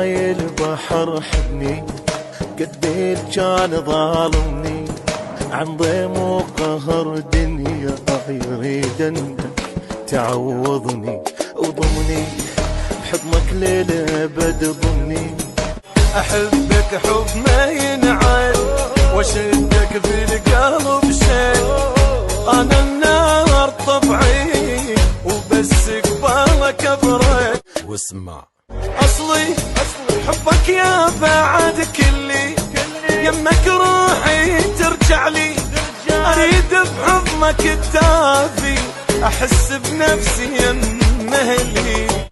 هاي البحر حبني قديت كان ظالمني، عن ضيم وقهر دنيا يريد انك تعوضني وضمني بحضنك للابد ضمني. احبك حب ما ينعاد واشدك في القلب شيء، انا النار طبعي وبس قبالك ابرد. واسمع اصلي حبك يا بعد كلي، يمك روحي ترجع لي، اريد بحضنك الدافي احس بنفسي يم اهلي.